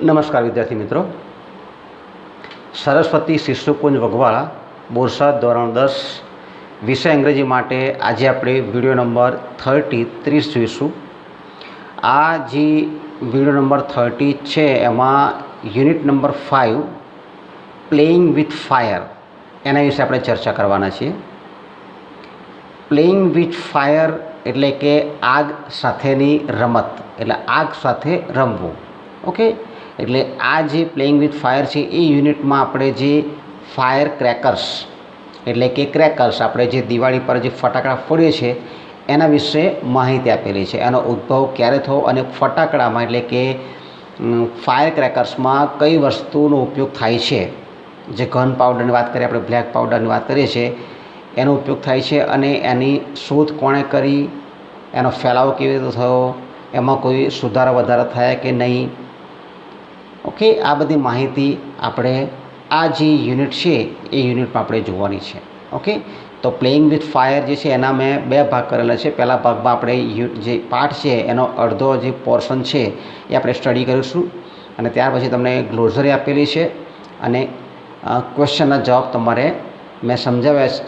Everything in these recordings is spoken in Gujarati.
નમસ્કાર વિદ્યાર્થી મિત્રો, સરસ્વતી શિશુકુંજ વગવાળા બોરસદ ધોરણ 10 વિષય અંગ્રેજી માટે આજે આપણે વિડીયો નંબર 30 જોઈશું. આ જે વિડીયો નંબર 30 છે એમાં unit number 5 playing with fire એના વિશે આપણે ચર્ચા કરવાના છીએ. પ્લેઇંગ વિથ ફાયર એટલે કે આગ સાથેની રમત, એટલે આગ સાથે રમવું. ઓકે, એટલે આ જે પ્લેઇંગ વિથ ફાયર છે એ યુનિટમાં આપણે જે ફાયર ક્રેકર્સ એટલે કે ક્રેકર્સ આપણે જે દિવાળી પર જે ફટાકડા ફોડીએ છીએ એના વિશે માહિતી આપેલી છે. એનો ઉદ્ભવ ક્યારે થયો અને ફટાકડામાં એટલે કે ફાયર ક્રેકર્સમાં કઈ વસ્તુનો ઉપયોગ થાય છે. જે ઘન પાવડરની વાત કરીએ, આપણે બ્લેક પાવડરની વાત કરીએ છીએ, એનો ઉપયોગ થાય છે અને એની શોધ કોણે કરી, એનો ફેલાવો કેવી રીતે થયો, એમાં કોઈ સુધારા વધારા થયા કે નહીં. ઓકે, આ બધી માહિતી આપણે આ જે યુનિટ છે એ યુનિટમાં આપણે જોવાની છે. ઓકે, તો પ્લેઇંગ વિથ ફાયર જે છે એના મેં 2 ભાગ કરેલા છે. પહેલા ભાગમાં આપણે જે પાર્ટ છે એનો અડધો જે પોર્શન છે એ આપણે સ્ટડી કરીશું અને ત્યાર પછી તમને ગ્લોઝરી આપેલી છે અને ક્વેશ્ચનના જવાબ તમારે મેં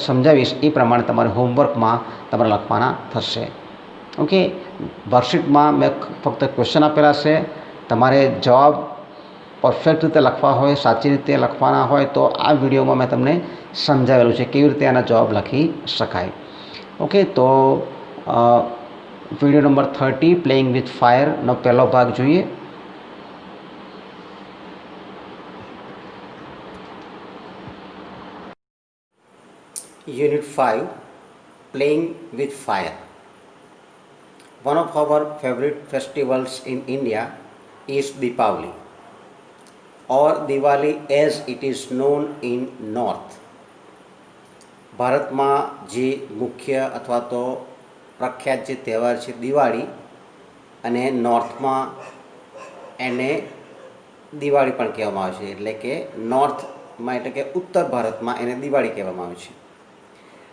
સમજાવીશ એ પ્રમાણે તમારે હોમવર્કમાં તમારે લખવાના થશે. ઓકે, વર્કશીટમાં મેં ફક્ત ક્વેશ્ચન આપેલા છે. તમારે જવાબ પરફેક્ટ રીતે લખવા હોય, સાચી રીતે લખવાના હોય તો આ વિડીયોમાં મેં તમને સમજાવેલું છે કેવી રીતે આના જવાબ લખી શકાય. ઓકે, તો વિડીયો નંબર 30 પ્લેઇંગ વિથ ફાયરનો પહેલો ભાગ જોઈએ. Unit 5 Playing with Fire. One of our favorite festivals in India is Deepavali, or Diwali as it is known in North. ભારતમાં જે મુખ્ય અથવા તો પ્રખ્યાત જે તહેવાર છે દિવાળી, અને નોર્થમાં એને દિવાળી પણ કહેવામાં આવે છે. એટલે કે નોર્થમાં એટલે કે ઉત્તર ભારતમાં એને દિવાળી કહેવામાં આવે છે.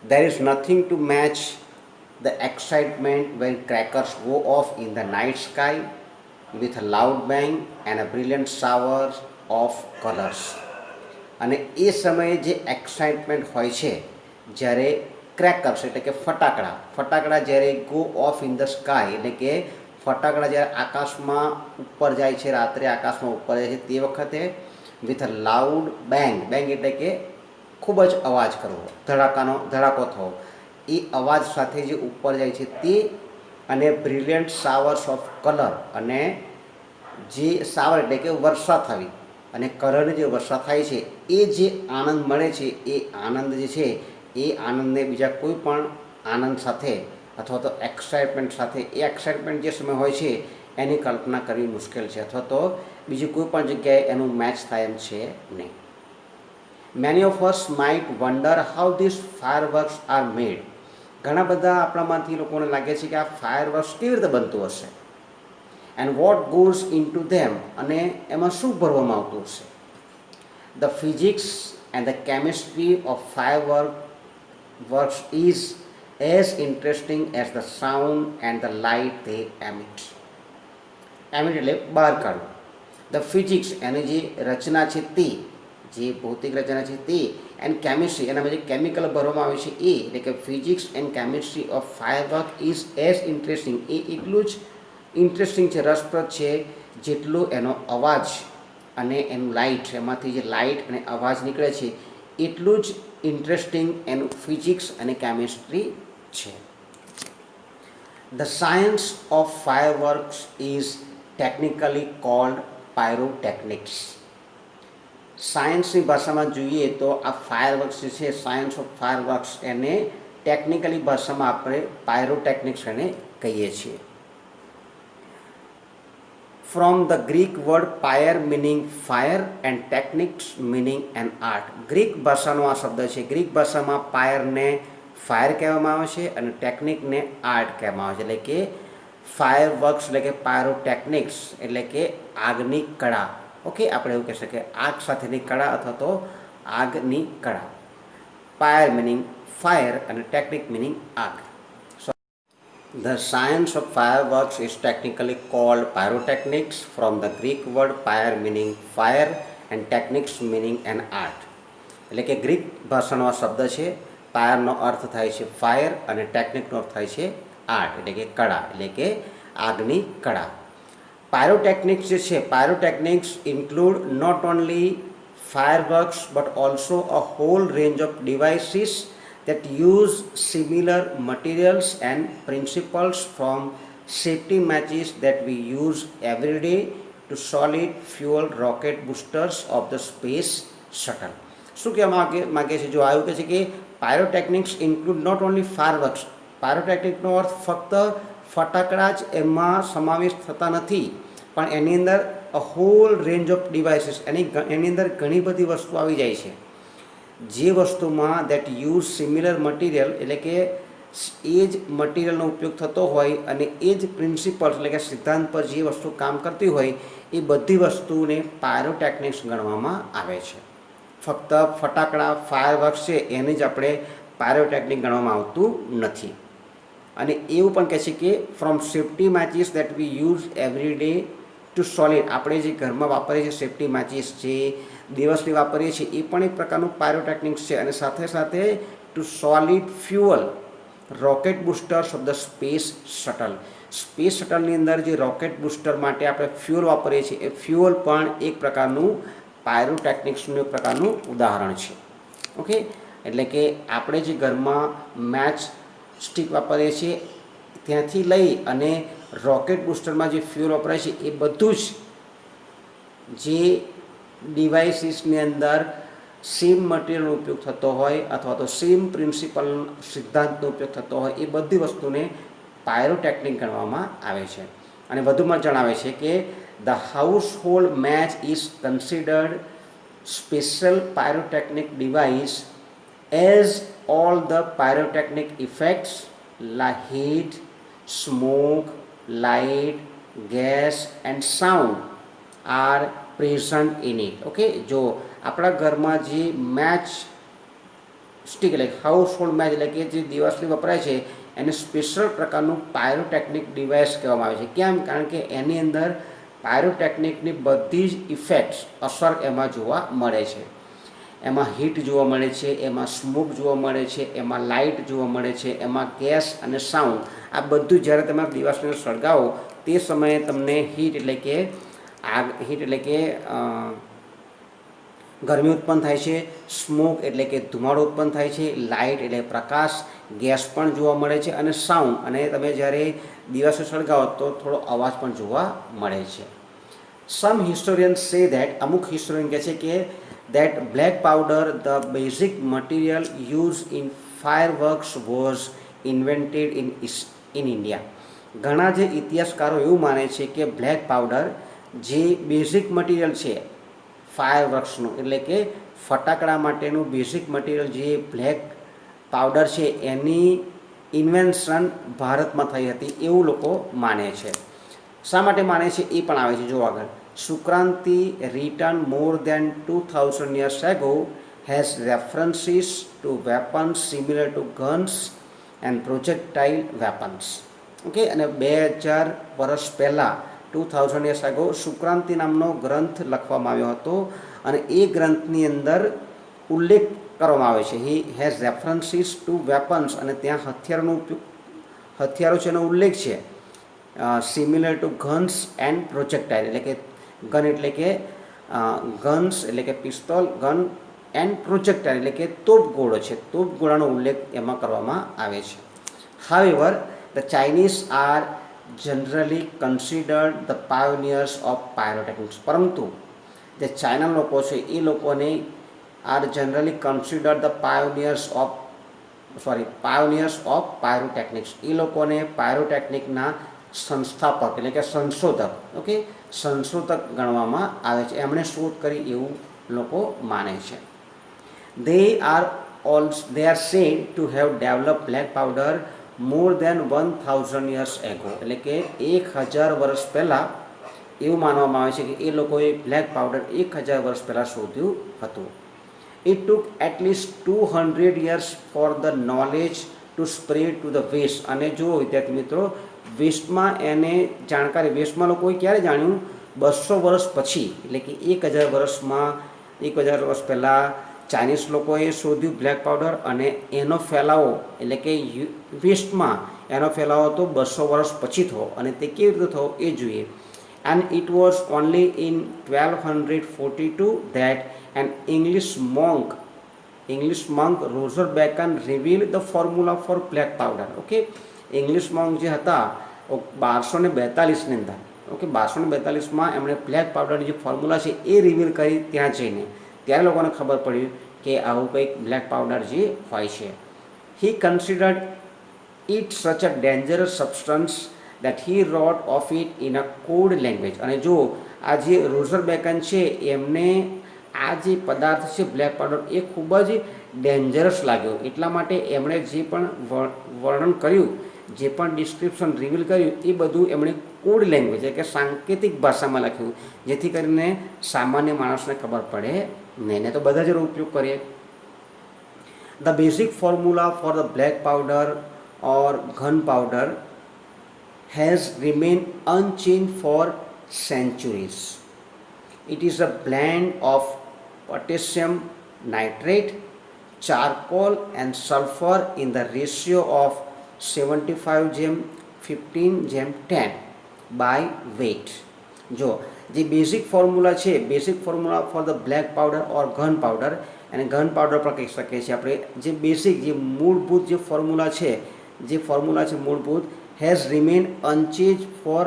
There is nothing to match the excitement when crackers go off in the night sky with a loud bang and a brilliant shower of colors. અને એ સમયે જે એક્સાઇટમેન્ટ હોય છે જ્યારે ક્રેકર્સ એટલે કે ફટાકડા જ્યારે go of in the sky એટલે કે ફટાકડા જ્યારે આકાશમાં ઉપર જાય છે, રાત્રે આકાશમાં ઉપર જાય છે તે વખતે વિથ અ લાઉડ બેંગ એટલે કે ખૂબ જ અવાજ કરવો, ધડાકો થવો, એ અવાજ સાથે જે ઉપર જાય છે તે, અને બ્રિલિયન્ટ શાવર્સ ઓફ કલર, અને જે શાવર એટલે કે વર્ષા થવી અને કલરની જે વર્ષા થાય છે એ જે આનંદ મળે છે એ આનંદ જે છે એ આનંદને બીજા કોઈ પણ આનંદ સાથે અથવા તો એક્સાઇટમેન્ટ સાથે, એ એક્સાઇટમેન્ટ જે સમય હોય છે એની કલ્પના કરવી મુશ્કેલ છે અથવા તો બીજી કોઈ પણ જગ્યાએ એનું મેચ થાય એમ છે નહીં. Many of us might wonder how these fireworks are made. ઘણા બધા આપણામાંથી લોકોને લાગે છે કે આ ફાયરવર્ક્સ કેવી રીતે બનતું હશે, and what goes into them, અને એમાં શું ભરવામાં આવતું હશે. The physics and the chemistry of fireworks is as interesting as the sound and the light they emit. એટલે બહાર કાઢવું. The physics એની જે રચના છે તે, જે ભૌતિક રચના છે તે, એન્ડ કેમિસ્ટ્રી એનામાં જે કેમિકલ ભરવામાં આવે છે એ, એટલે કે physics and chemistry of firework is as interesting, એ એટલું જ ઇન્ટરેસ્ટિંગ છે, રસપ્રદ છે, જેટલો એનો અવાજ અને એનું લાઇટ, એમાંથી જે લાઇટ અને અવાજ નીકળે છે એટલું જ ઇન્ટરેસ્ટિંગ એનું ફિઝિક્સ અને કેમિસ્ટ્રી છે. The science of fireworks is technically cold pyrotechnics. સાયન્સની ભાષામાં જોઈએ તો આ ફાયરવર્ક્સ જે છે, સાયન્સ ઓફ ફાયરવર્ક્સ, એને ટેકનિકલી ભાષામાં આપણે પાયરોટેકનિક્સ એને કહીએ છીએ. From the Greek word pyre meaning fire and techniques meaning an art. Greek ભાષાનો આ શબ્દ છે. ગ્રીક ભાષામાં પાયરને ફાયર કહેવામાં આવે છે અને ટેકનિકને આર્ટ કહેવામાં આવે છે. એટલે કે ફાયરવર્ક્સ એટલે કે પાયરોટેકનિક્સ એટલે કે આગની કળા. ઓકે, આપણે એવું કહી શકીએ આગ સાથેની કળા અથવા તો આગની કળા. પાયર મિનિંગ ફાયર અને ટેકનિક મિનિંગ આગ. The science of fireworks is technically called pyrotechnics from the Greek word pyre meaning fire and technics meaning an art. એટલે કે ગ્રીક ભાષાનો આ શબ્દ છે. પાયરનો અર્થ થાય છે ફાયર અને ટેકનિકનો અર્થ થાય છે આર્ટ એટલે કે કળા એટલે કે આગની કળા. પાયરોટેકનિક્સ જે છે pyrotechnics include not only fireworks but also a whole range of devices that use similar materials and principles from safety matches that we use every day to solid fuel rocket boosters of the space shuttle. શું કહેવા માગે છે? જો આવ્યું કહે છે કે pyrotechnics include not only fireworks. પાયરોટેકનિકનો અર્થ ફક્ત ફટાકડા જ એમાં સમાવેશ થતા નથી, પણ એની અંદર અ હોલ રેન્જ ઓફ ડિવાઇસીસ એની અંદર ઘણી બધી વસ્તુ આવી જાય છે. જે વસ્તુમાં દેટ યુઝ સિમિલર મટીરિયલ એટલે કે એ જ મટીરિયલનો ઉપયોગ થતો હોય અને એ જ પ્રિન્સિપલ્સ એટલે કે સિદ્ધાંત પર જે વસ્તુ કામ કરતી હોય એ બધી વસ્તુને પાયરોટેકનિક્સ ગણવામાં આવે છે. ફક્ત ફટાકડા ફાયરવર્ક્સ છે એને જ આપણે પાયરોટેકનિક ગણવામાં આવતું નથી. અને એવું પણ કહે છે કે from safety matches that we use every day to solid, આપણે જે ઘરમાં વાપરીએ છીએ સેફ્ટી મેચીસ જે દિવસની વાપરીએ છીએ એ પણ એક પ્રકારનું પાયરોટેકનિક્સ છે. અને સાથે સાથે two solid fuel rocket boosters of the space shuttle. Space શટલની અંદર જે રોકેટ બુસ્ટર માટે આપણે ફ્યુઅલ વાપરીએ છીએ એ ફ્યુઅલ પણ એક પ્રકારનું પાયરોટેકનિક્સનું એક પ્રકારનું ઉદાહરણ છે. ઓકે, એટલે કે આપણે જે ઘરમાં મેચ સ્ટિક વાપરીએ છીએ ત્યાંથી લઈ અને રોકેટ બુસ્ટરમાં જે ફ્યુઅલ વપરાય છે એ બધું જ જે ડિવાઇસીસની અંદર સેમ મટીરિયલનો ઉપયોગ થતો હોય અથવા તો સેમ પ્રિન્સિપલ સિદ્ધાંતનો ઉપયોગ થતો હોય એ બધી વસ્તુને પાયરોટેકનિક ગણવામાં આવે છે. અને વધુમાં જણાવે છે કે the household match is considered special pyrotechnic device as all the pyrotechnic effects like heat, smoke, light, gas and sound are present in it. Okay, જો આપણા ઘરમાં જે મેચ સ્ટિક એટલે હાઉસહોલ્ડ મેચ એટલે કે જે દિવસની વપરાય છે એને સ્પેશિયલ પ્રકારનું પાયરોટેકનિક ડિવાઇસ કહેવામાં આવે છે. કેમ? કારણ કે એની અંદર પાયરોટેકનિકની બધી જ ઇફેક્ટ્સ અસર એમાં જોવા મળે છે. એમાં હીટ જોવા મળે છે, એમાં સ્મોક જોવા મળે છે, એમાં લાઇટ જોવા મળે છે, એમાં ગેસ અને સાઉન્ડ. આ બધું જ્યારે તમે દિવસને સળગાવો તે સમયે તમને હીટ એટલે કે ગરમી ઉત્પન્ન થાય છે, સ્મોક એટલે કે ધુમાડો ઉત્પન્ન થાય છે, લાઇટ એટલે પ્રકાશ, ગેસ પણ જોવા મળે છે અને સાઉન્ડ અને તમે જ્યારે દિવસે સળગાવો તો થોડો અવાજ પણ જોવા મળે છે. સમ હિસ્ટોરિયન્સ સે દેટ, અમુક હિસ્ટોરિયન કહે છે કે that black powder, the basic material used in fireworks, was invented in India. ઘણા જે ઇતિહાસકારો એવું માને છે કે બ્લેક પાવડર જે બેઝિક મટીરિયલ છે ફાયરવર્ક્સનું એટલે કે ફટાકડા માટેનું બેઝિક મટીરિયલ જે બ્લેક પાવડર છે એની ઇન્વેન્શન ભારતમાં થઈ હતી એવું લોકો માને છે. શા માટે માને છે એ પણ આવે છે જો આગળ. Sukranti, written more than 2000 years ago, has references to weapons similar to guns and projectile weapons. Okay, અને 2000 વર્ષ પહેલાં 2000 years ago સુક્રાંતિ નામનો ગ્રંથ લખવામાં આવ્યો હતો અને એ ગ્રંથની અંદર ઉલ્લેખ કરવામાં આવે છે. He has references to weapons અને ત્યાં હથિયારો છે એનો ઉલ્લેખ છે. Similar to guns and projectile એટલે કે ગન એટલે કે ગન્સ એટલે કે પિસ્તોલ, ગન એન્ડ પ્રોજેક્ટાઇલ એટલે કે તોપગોળો છે, તોપગોળાનો ઉલ્લેખ એમાં કરવામાં આવે છે. However the Chinese are generally considered the pioneers of pyrotechnics. પરંતુ જે ચાઇના લોકો છે એ લોકોને are generally considered the pioneers of pyrotechnics. એ લોકોને પાયરોટેકનિકના સંસ્થાપક એટલે કે સંશોધક, ઓકે, સંશોધક ગણવામાં આવે છે. એમણે શોધ કરી એવું લોકો માને છે. they are said to have developed black powder more than 1000 years ago. એટલે કે 1000 વર્ષ પહેલાં એવું માનવામાં આવે છે કે એ લોકોએ બ્લેક પાવડર 1000 વર્ષ પહેલાં શોધ્યું હતું. It took at least 200 years for the knowledge to spread to the west. અને જો વિદ્યાર્થી મિત્રો વેસ્ટમાં એને જાણકારી વેસ્ટમાં લોકોએ ક્યારે જાણ્યું? 200 વર્ષ પછી, એટલે કે 1000 વર્ષમાં 1000 વર્ષ પહેલાં ચાઇનીઝ લોકોએ શોધ્યું બ્લેક પાવડર, અને એનો ફેલાવો એટલે કે વેસ્ટમાં એનો ફેલાવો તો 200 વર્ષ પછી થયો. અને તે કેવી રીતે થયો એ જોઈએ. And it was only in 1242 that an English monk Roger Bacon revealed the formula for black powder. Okay, English monk જે હતા 1242ની અંદર, ઓકે 1242માં એમણે બ્લેક પાવડરની જે ફોર્મ્યુલા છે એ રિવીલ કરી ત્યાં જઈને. ત્યારે લોકોને ખબર પડી કે આવું કંઈક બ્લેક પાવડર જે હોય છે. He considered it such a dangerous substance that he wrote of it in a code language. અને જો આ જે રોઝર બેકન છે એમને આ જે પદાર્થ છે બ્લેક પાવડર એ ખૂબ જ ડેન્જરસ લાગ્યો, એટલા માટે એમણે જે પણ વર્ણન કર્યું, જે પણ ડિસ્ક્રિપ્શન રિવીલ કર્યું એ બધું એમણે કોડ લેંગ્વેજ એટલે કે સાંકેતિક ભાષામાં લખ્યું, જેથી કરીને સામાન્ય માણસને ખબર પડે નહીં. ને તો બધા જ ઉપયોગ કરીએ. The basic formula for the black powder or gunpowder has remained unchanged for centuries. It is a blend of potassium nitrate, charcoal and sulfur in the ratio of 75:15:10 by weight. જો જે બેઝિક ફોર્મ્યુલા છે, basic formula for the black powder or ઘન પાવડર, અને ઘન પાવડર પણ કહી શકીએ છીએ આપણે, જે બેઝિક જે મૂળભૂત જે ફોર્મ્યુલા છે મૂળભૂત has remain unchanged for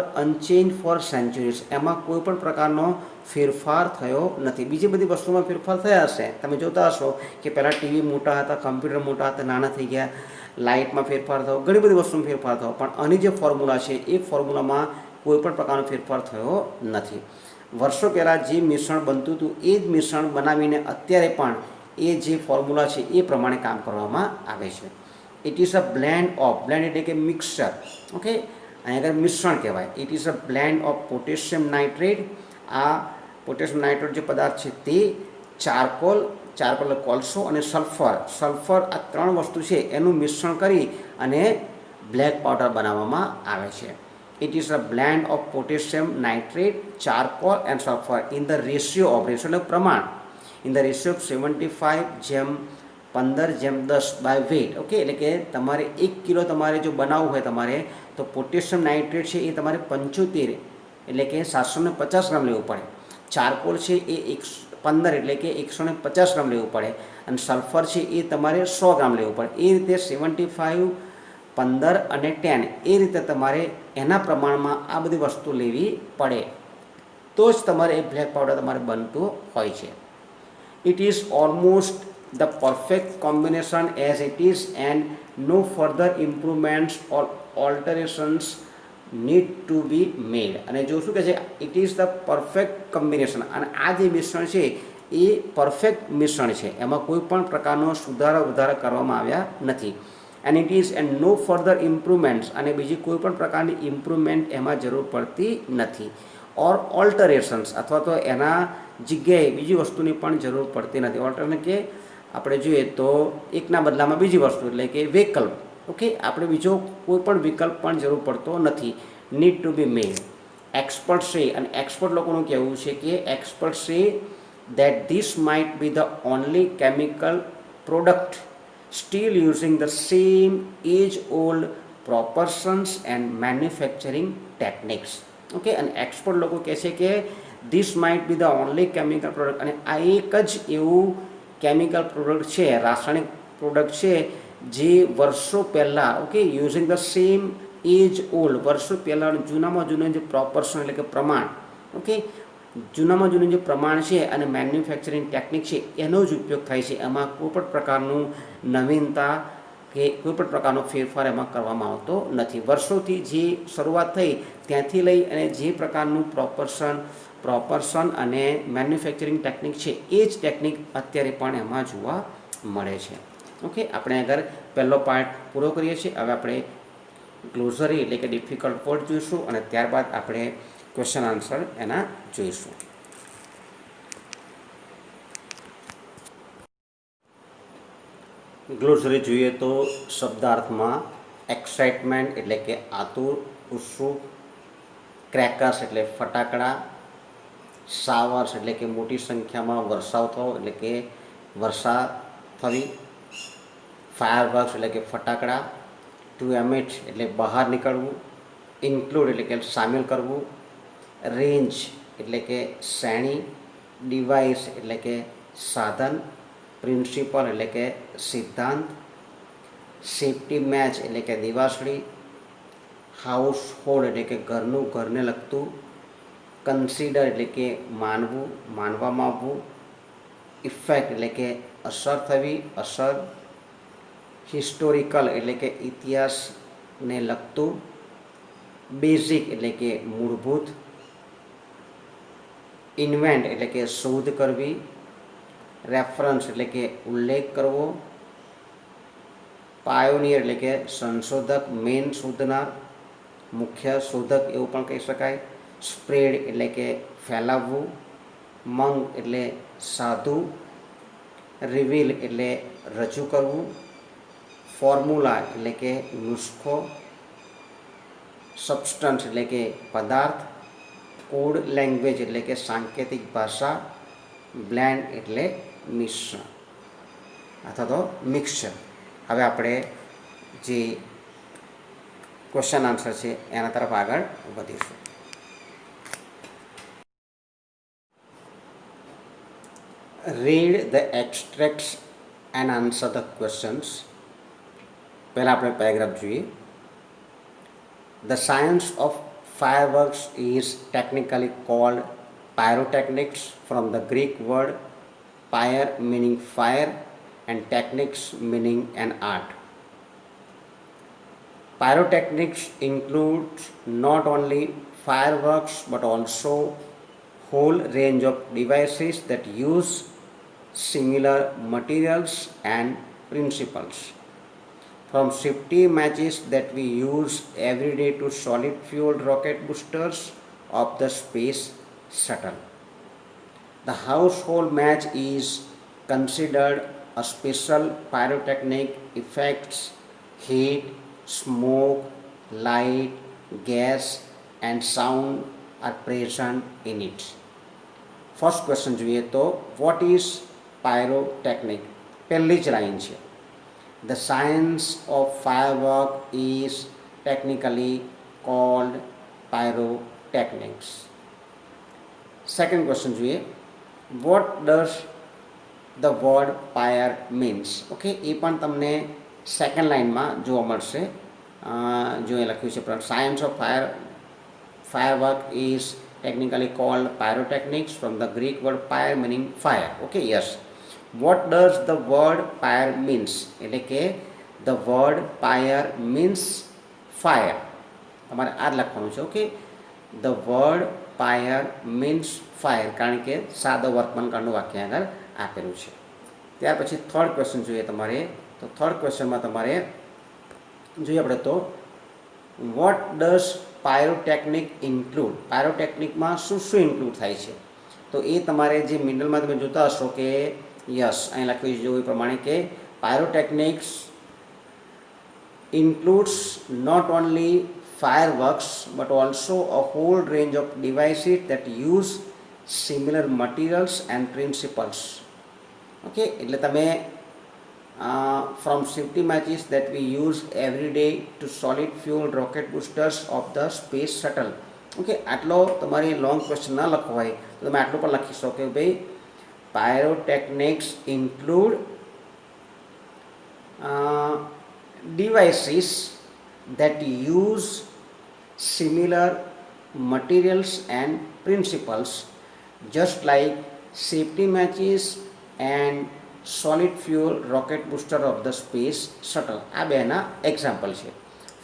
centuries. એમાં કોઈ પણ પ્રકારનો ફેરફાર થયો નથી. બીજી બધી વસ્તુમાં ફેરફાર થયા હશે, તમે જોતા હશો કે પહેલાં ટીવી મોટા હતા, કમ્પ્યુટર મોટા હતા, નાના થઈ ગયા, લાઇટમાં ફેરફાર થયો, ઘણી બધી વસ્તુમાં ફેરફાર થયો, પણ આની જે ફોર્મ્યુલા છે એ ફોર્મ્યુલામાં કોઈ પણ પ્રકારનો ફેરફાર થયો નથી. વર્ષો પહેલાં જે મિશ્રણ બનતું હતું એ જ મિશ્રણ બનાવીને અત્યારે પણ એ જે ફોર્મ્યુલા છે એ પ્રમાણે કામ કરવામાં આવે છે. ઇટ ઇઝ અ બ્લેન્ડ એટલે કે મિક્સચર, ઓકે, અહીંયા આગળ મિશ્રણ કહેવાય. It is a blend of potassium nitrate, આ પોટેશિયમ નાઇટ્રેટ જે પદાર્થ છે તે, ચારકોલ કોલસો, અને સલ્ફર આ ત્રણ વસ્તુ છે એનું મિશ્રણ કરી અને બ્લેક પાવડર બનાવવામાં આવે છે. It is a blend of potassium nitrate, charcoal and sulfur in the ratio એટલે પ્રમાણ, in the ratio of 75:15:10 by weight. Okay, એટલે કે તમારે 1 કિલો તમારે જો બનાવવું હોય તમારે, તો પોટેશિયમ નાઇટ્રેટ છે એ તમારે 75 એટલે કે 750 ગ્રામ લેવું પડે. ચારકોલ છે એ 15 એટલે કે 150 ગ્રામ લેવું પડે. અને સલ્ફર છે એ તમારે 100 ગ્રામ લેવું પડે. એ રીતે 75, 15 અને 10 એ રીતે તમારે એના પ્રમાણમાં આ બધી વસ્તુ લેવી પડે, તો જ તમારે એ બ્લેક પાવડર તમારે બનતું હોય છે. It is almost the perfect combination as it is and no further improvements or alterations need to be made. અને જો શું કહે છે, it is the perfect combination, અને આ જે મિશ્રણ છે એ પરફેક્ટ મિશ્રણ છે, એમાં કોઈ પણ પ્રકારનો સુધારા વધારા કરવામાં આવ્યા નથી. And it is and no further improvements, અને બીજી કોઈ પણ પ્રકારની ઇમ્પ્રુવમેન્ટ એમાં જરૂર પડતી નથી. ઓર ઓલ્ટરેશન્સ અથવા તો એના જગ્યાએ બીજી વસ્તુની પણ જરૂર પડતી નથી. ઓલ્ટરને કે આપણે જોઈએ તો એકના બદલામાં બીજી વસ્તુ એટલે કે વિકલ્પ, ઓકે, આપણે બીજો કોઈ પણ વિકલ્પ પણ જરૂર પડતો નથી. Need to be made. Expert say, અને એક્સપર્ટ લોકોનું કહેવું છે કે એક્સપર્ટ સે that this might be the only chemical product still using the same age-old proportions and manufacturing techniques. Okay, અને એક્સપર્ટ લોકો કહે છે કે this might be the only chemical product, અને આ એક જ એવું કેમિકલ પ્રોડક્ટ છે, રાસાયણિક પ્રોડક્ટ છે જે વર્ષો પહેલાં, okay, using the same age old, વર્ષો પહેલાં જૂનામાં જૂનું જે પ્રોપર્શન એટલે કે પ્રમાણ, ઓકે, જૂનામાં જૂનું જે પ્રમાણ છે અને મેન્યુફેક્ચરિંગ ટેકનિક છે એનો જ ઉપયોગ થાય છે. એમાં કોઈપણ પ્રકારનું નવીનતા કે કોઈપણ પ્રકારનો ફેરફાર એમાં કરવામાં આવતો નથી. વર્ષોથી જે શરૂઆત થઈ ત્યાંથી લઈ અને જે પ્રકારનું પ્રોપર્શન અને મેન્યુફેક્ચરિંગ ટેકનિક છે એ જ ટેકનિક અત્યારે પણ એમાં જોવા મળે છે. ઓકે, આપણે આગળ પહેલો પાર્ટ પૂરો કરીએ છીએ. હવે આપણે ગ્લોઝરી એટલે કે ડિફિકલ્ટ વર્ડ જોઈશું, અને ત્યારબાદ આપણે ક્વેશ્ચન આન્સર એના જોઈશું. ગ્લોસરી જોઈએ તો શબ્દાર્થમાં એક્સાઇટમેન્ટ એટલે કે આતુર, ઉત્સુક, ક્રેકર્સ એટલે ફટાકડા, શાવર્સ એટલે કે મોટી સંખ્યામાં વરસાવ થવો એટલે કે વર્ષા થવી, ફાયરવર્ક્સ એટલે કે ફટાકડા, ટુ એમિટ એટલે બહાર નીકળવું, ઇન્ક્લુડ એટલે કે સામેલ કરવું, રેન્જ એટલે કે શ્રેણી, ડિવાઇસ એટલે કે સાધન, પ્રિન્સિપલ એટલે કે સિદ્ધાંત, સેફ્ટી મેચ એટલે કે દિવાસળી, હાઉસ હોલ્ડ એટલે કે ઘરનું, ઘરને લગતું, કન્સિડર એટલે કે માનવું, માનવામાં આવવું, ઇફેક્ટ એટલે કે અસર થવી, અસર, હિસ્ટોરિકલ એટલે કે ઇતિહાસને લગતું, બેઝિક એટલે કે મૂળભૂત, ઇન્વેન્ટ એટલે કે શોધ કરવી, રેફરન્સ એટલે કે ઉલ્લેખ કરવો, પાયોનિયર એટલે કે સંશોધક, મેન શોધનાર, મુખ્ય શોધક એવું પણ કહી શકાય, સ્પ્રેડ એટલે કે ફેલાવવું, મંક એટલે સાધુ, રિવીલ એટલે રજૂ કરવું, ફોર્મ્યુલા એટલે કે નુસ્ખો, સબસ્ટન્સ એટલે કે પદાર્થ, કોડ લેંગ્વેજ એટલે કે સાંકેતિક ભાષા, બ્લેન્ડ એટલે મિશ્રણ અથવા તો મિક્સચર. હવે આપણે જે ક્વેશ્ચન આન્સર છે એના તરફ આગળ વધીશું. Read the extracts and answer the questions. પહેલાં આપણે પેરેગ્રાફ જોઈએ. The science of fireworks is technically called pyrotechnics from the Greek word pyre meaning fire and technics meaning an art. Pyrotechnics includes not only fireworks but also whole range of devices that use similar materials and principles. From safety matches that we use every day to solid fuel rocket boosters of the space shuttle. The household match is considered a special pyrotechnic. Effects, heat, smoke, light, gas and sound are present in it. First question જોઈએ તો what is pyrotechnic? પહેલી જ લાઈન છે. The science of firework is technically called pyrotechnics. Second question જોઈએ. What does the word pyre means? Okay, એ પણ તમને સેકન્ડ લાઇનમાં જોવા મળશે. જો એ લખ્યું છે science of firework is technically called pyrotechnics from the Greek word pyre meaning fire. Okay, yes. What does the word pyre means? એટલે કે the word pyre means fire. તમારે આ જ લખવાનું છે. Okay, the word pyre means fire કારણ કે સાદો વર્તમાનકાળનું વાક્ય આગળ આપેલું છે. ત્યાર પછી થર્ડ ક્વેશ્ચન જોઈએ તમારે. તો થર્ડ ક્વેશ્ચનમાં તમારે જોઈએ આપણે તો વોટ ડઝ પાયરોટેકનિક ઇન્ક્લુડ? પાયરોટેકનિકમાં શું શું ઇન્ક્લુડ થાય છે? તો એ તમારે જે મિડલમાં તમે જોતા હશો કે યસ અહીં લખ્યું છે એ પ્રમાણે કે pyrotechnics includes not only fireworks but also a whole range of devices that use similar materials and principles. Okay, એટલે તમે from safety matches that we use every day to solid fuel rocket boosters of the space shuttle. Okay, આટલો તમારે લોંગ ક્વેશ્ચન ના લખવો હોય તો તમે આટલું પણ લખી શકો કે ભાઈ pyrotechnics include devices that use similar materials and principles just like safety matches and solid fuel rocket booster of the space shuttle. આ બેના એક્ઝામ્પલ છે.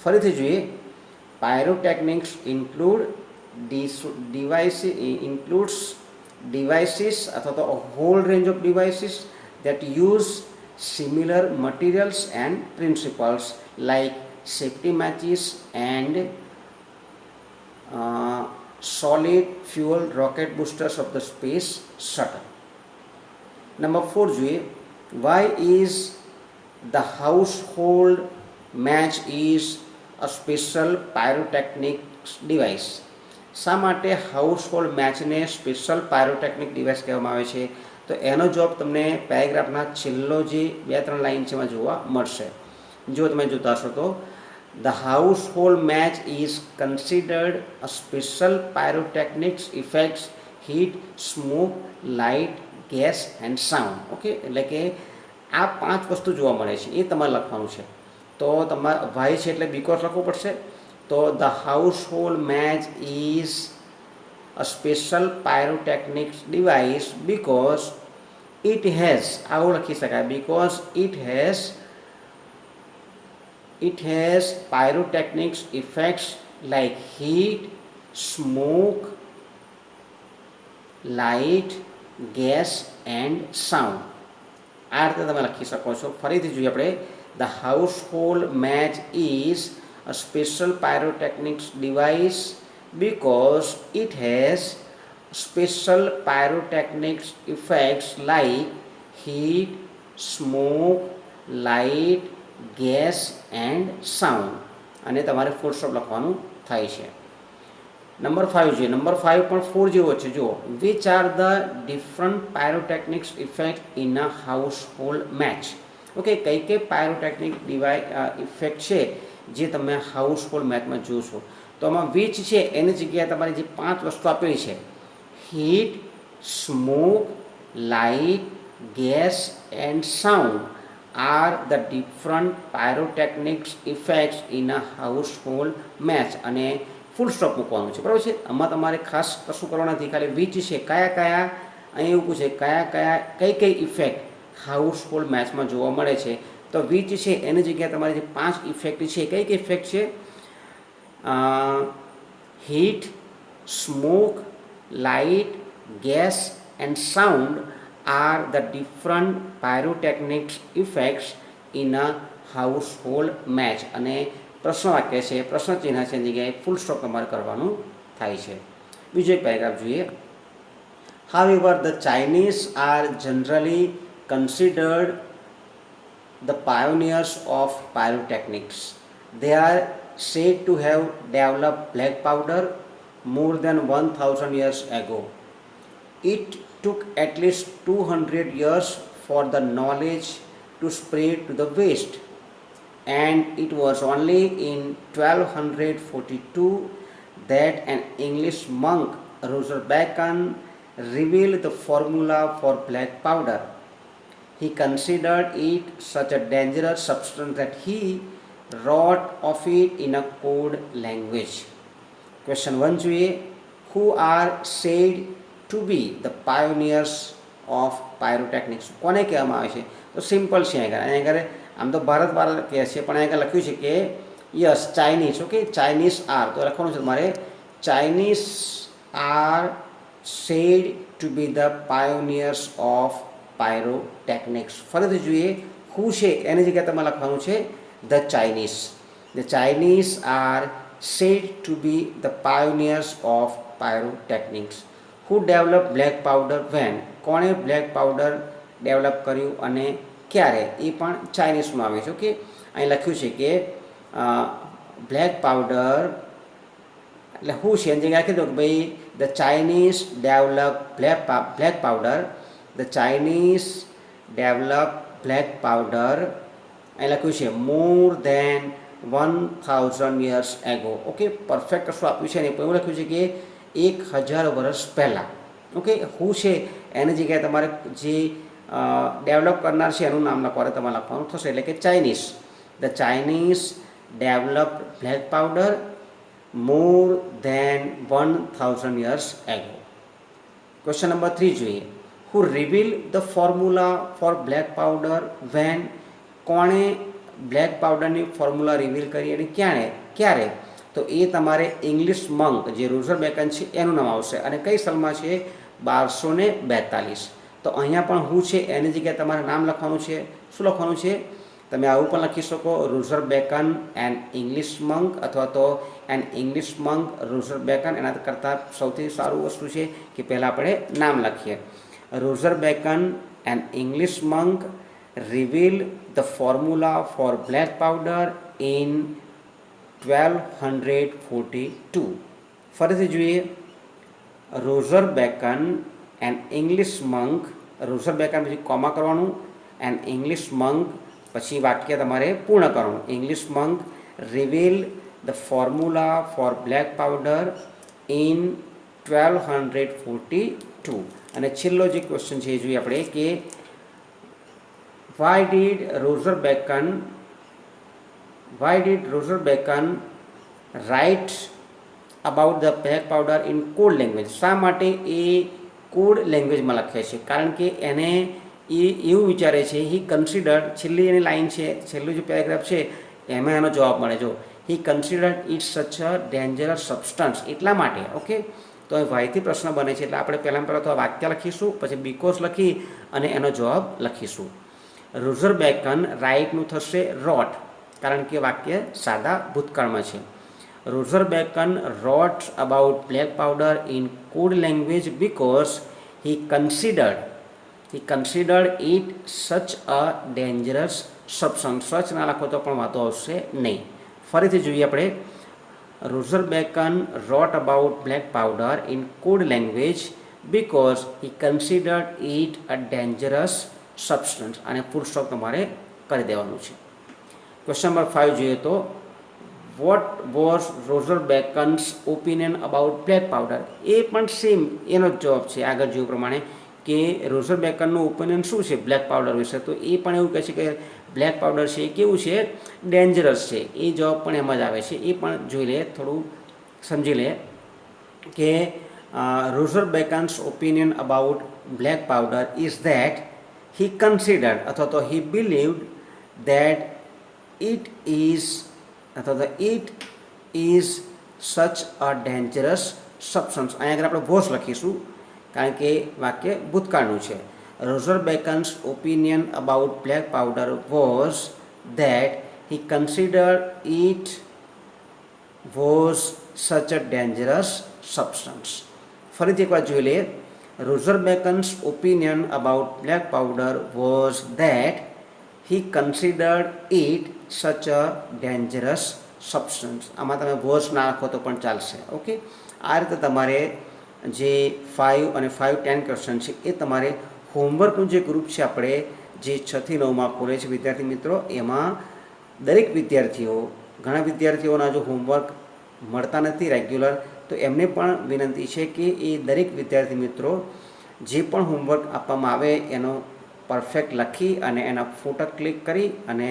ફરીથી જોઈએ. પાયરોટેકનિક્સ devices અથવા તો whole range of devices that use similar materials and principles like safety matches and solid fuel rocket boosters of the space shuttle. Number 4 જોઈએ. Why is The household match is a special pyrotechnics device. શા માટે હાઉસહોલ્ડ મેચને સ્પેશિયલ પાયરોટેકનિક ડિવાઇસ કહેવામાં આવે છે? તો એનો જવાબ તમને પેરેગ્રાફના છેલ્લો જે 2-3 લાઇન છે એમાં જોવા મળશે. જો તમે જોતા હશો તો the household match is considered a special pyrotechnics effects, heat, smoke, light, gas and sound. Okay, એટલે કે આ 5 વસ્તુ જોવા મળે છે એ તમારે લખવાનું છે. તો તમારે વાય છે એટલે બીકોઝ લખવું પડશે. તો the household match is a special pyrotechnics device because it has, આવું લખી શકાય, because it has pyrotechnics effects like heat, smoke, light, gas and sound. આ રીતે તમે લખી શકો છો. ફરીથી જોઈએ આપણે. The household match is a special pyrotechnics device because it has special pyrotechnics effects like heat, smoke, light, gas and sound. અને તમારે ફૂલ સ્ટોપ લખવાનું થાય છે. નંબર 5 જોઈએ. નંબર 5 પણ 4 જેવો છે. જુઓ, which are the different pyrotechnics effect in a household match. Okay, કઈ કઈ પાયરોટેકનિક ઇફેક્ટ છે જે તમે હાઉસહોલ્ડ મેચમાં જોશો? તો આમાં વિચ છે એની જગ્યાએ તમારી જે 5 વસ્તુ આપેલી છે, heat, smoke, light, gas and sound are the different pyrotechnics effects in a household match. અને ફૂલ સ્ટોપ મૂકવાનું છે, બરાબર છે. આમાં તમારે ખાસ કશું કરવાનું નથી, ખાલી વિચ છે, કયા કયા, અહીં એવું પૂછે કઈ કઈ ઇફેક્ટ હાઉસહોલ્ડ મેચમાં જોવા મળે છે. તો વિચ છે એની જગ્યાએ તમારી જે 5 ઇફેક્ટ છે, કઈ કઈ ઇફેક્ટ છે? Heat, smoke, light, gas and sound are the different pyrotechnics effects in a household match. અને પ્રશ્ન વાક્ય છે, પ્રશ્ન ચિહ્ન છે એની જગ્યાએ ફૂલ સ્ટોપ તમારે કરવાનું થાય છે. બીજો એક પેરેગ્રાફ જોઈએ. However, the Chinese are generally considered the pioneers of pyrotechnics. They are said to have developed black powder more than 1000 years ago. It took at least 200 years for the knowledge to spread to the West, and it was only in 1242 that an English monk, Roger Bacon, revealed the formula for black powder. He considered it such a dangerous substance that he wrote of it in a code language. Question 1 જોઈએ. Who are said to be the pioneers of pyrotechnics? કોને કહેવામાં આવે છે? તો સિમ્પલ છે અહીંયા આગળ. આમ તો ભારતવાળા કહે છે, પણ અહીંયા લખ્યું છે કે yes Chinese. Okay, Chinese are, તો લખવાનું છે તમારે Chinese are said to be the pioneers of pyrotechnics. ફરીથી જોઈએ, who છે એની જગ્યાએ તમારે લખવાનું છે the Chinese. The Chinese are said to be the pioneers of pyrotechnics. Who developed black powder when? કોણે બ્લેક પાવડર ડેવલપ કર્યું અને ક્યારે? એ પણ ચાઇનીઝમાં આવે છે. ઓકે, અહીં લખ્યું છે કે બ્લેક પાવડર એટલે હું છે એની જગ્યાએ કીધું કે ભાઈ the Chinese develop black powder. The Chinese develop black powder, અહીં લખ્યું છે મોર દેન 1000 years ago. ઓકે, પરફેક્ટ કશું આપ્યું છે ને, એવું લખ્યું છે કે 1000 વર્ષ પહેલાં. ઓકે, હું છે એની જગ્યાએ તમારે જે ડેવલપ કરનાર છે એનું નામ લખવાનું તમારે લખવાનું થશે, એટલે કે Chinese. The Chinese develop black powder more than 1000 years ago. Question number 3 જોઈએ. Who revealed the formula for black powder when? કોણે બ્લેક પાવડરની ફોર્મ્યુલા રિવીલ કરી અને ક્યારે? તો એ તમારે ઇંગ્લિશ મંક જે રોઝર બેકન છે એનું નામ આવશે. અને કઈ સાલમાં છે? 1242. તો અહીંયા પણ હું છે એની જગ્યાએ તમારે નામ લખવાનું છે. શું લખવાનું છે? તમે આવું પણ લખી શકો, રોઝર બેકન એન્ડ ઇંગ્લિશ મંક, અથવા તો and English monk Roger bacon. એના કરતાં સૌથી સારું વસ્તુ છે કે પહેલાં આપણે નામ લખીએ. Roser bacon and English મંક revealed the formula for black powder in 1242. ફરીથી જોઈએ. Roger Bacon an English monk, Roger Bacon પછી કોમા કરવાનું, એન ઇંગ્લિશ મંક પછી વાક્ય તમારે પૂર્ણ કરવાનું. English monk reveal the formula for black powder in 1242. અને છેલ્લો જે ક્વેશ્ચન છે એ જોઈએ આપણે કે why did Roger Bacon write about the black powder in code language? શા માટે એ કોડ લેંગ્વેજમાં લખે છે? કારણ કે એને એ એવું વિચારે છે, હી કન્સિડર્ડ, છેલ્લી એની લાઈન છે, છેલ્લું જે પેરેગ્રાફ છે એમાં એનો જવાબ મળે. જો હી કન્સિડર્ડ ઇટ સચ અ ડેન્જરસ સબસ્ટન્સ, એટલા માટે. ઓકે, તો એ વાયથી પ્રશ્ન બને છે, એટલે આપણે પહેલાં તો વાક્ય લખીશું, પછી બીકોઝ લખી અને એનો જવાબ લખીશું. રોઝર બેકન રાઇટનું થશે રોટ, કારણ કે વાક્ય સાદા ભૂતકાળમાં છે. Roger Bacon wrote about black powder in code language because he considered it such a dangerous substance. સચ ના લખો તો પણ વાતો આવશે નહીં. ફરીથી જોઈએ આપણે. Roger Bacon wrote about black powder in code language because he considered it a dangerous substance. અને ફૂલ સ્ટોપ તમારે કરી દેવાનું છે. ક્વેશ્ચન નંબર 5 જોઈએ તો what was Roger Bacon's opinion about black powder? એ પણ સેમ એનો જ જવાબ છે આગળ જેવું પ્રમાણે કે રોઝર બેકનનું ઓપિનિયન શું છે બ્લેક પાવડર વિશે, તો એ પણ એવું કહે છે કે બ્લેક પાવડર છે એ કેવું છે, ડેન્જરસ છે. એ જવાબ પણ એમ જ આવે છે. એ પણ જોઈ લે, થોડું સમજી લે કે Roger Bacon's opinion about black powder is that he considered અથવા તો he believed that it is such a dangerous substance. અહીંયા આગળ આપણે વોઝ લખીશું કારણ કે વાક્ય ભૂતકાળનું છે. Roger Bacon's opinion about black powder was that he considered it was such a dangerous substance. ફરીથી એકવાર જોઈ લઈએ. Roger Bacon's opinion about black powder was that he considered it such a dangerous substance. આમાં તમે વોઝ ના લખો તો પણ ચાલશે. ઓકે, આ રીતે તમારે જે 5 અને 5-10 ક્વેશ્ચન છે એ તમારે હોમવર્કનું જે ગ્રુપ છે આપણે જે 6 થી 9માં ખોલે છે વિદ્યાર્થી મિત્રો, એમાં દરેક વિદ્યાર્થીઓ, ઘણા વિદ્યાર્થીઓના જો હોમવર્ક મળતા નથી રેગ્યુલર, તો એમને પણ વિનંતી છે કે એ દરેક વિદ્યાર્થી મિત્રો જે પણ હોમવર્ક આપવામાં આવે એનો પરફેક્ટ લખી અને એના ફોટો ક્લિક કરી અને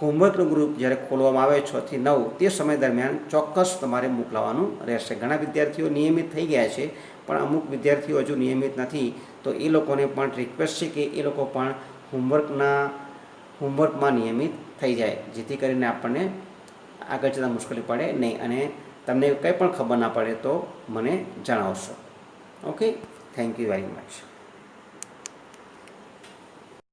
હોમવર્કનું ગ્રુપ જ્યારે ખોલવામાં આવે 6 થી 9 તે સમય દરમિયાન ચોક્કસ તમારે મોકલાવવાનું રહેશે. ઘણા વિદ્યાર્થીઓ નિયમિત થઈ ગયા છે, પણ અમુક વિદ્યાર્થીઓ હજુ નિયમિત નથી, તો એ લોકોને પણ રિક્વેસ્ટ છે કે એ લોકો પણ હોમવર્કમાં નિયમિત થઈ જાય, જેથી કરીને આપણને આગળ જતાં મુશ્કેલી પડે નહીં. અને તમને કંઈ પણ ખબર ના પડે તો મને જણાવશો. Okay, thank you very much.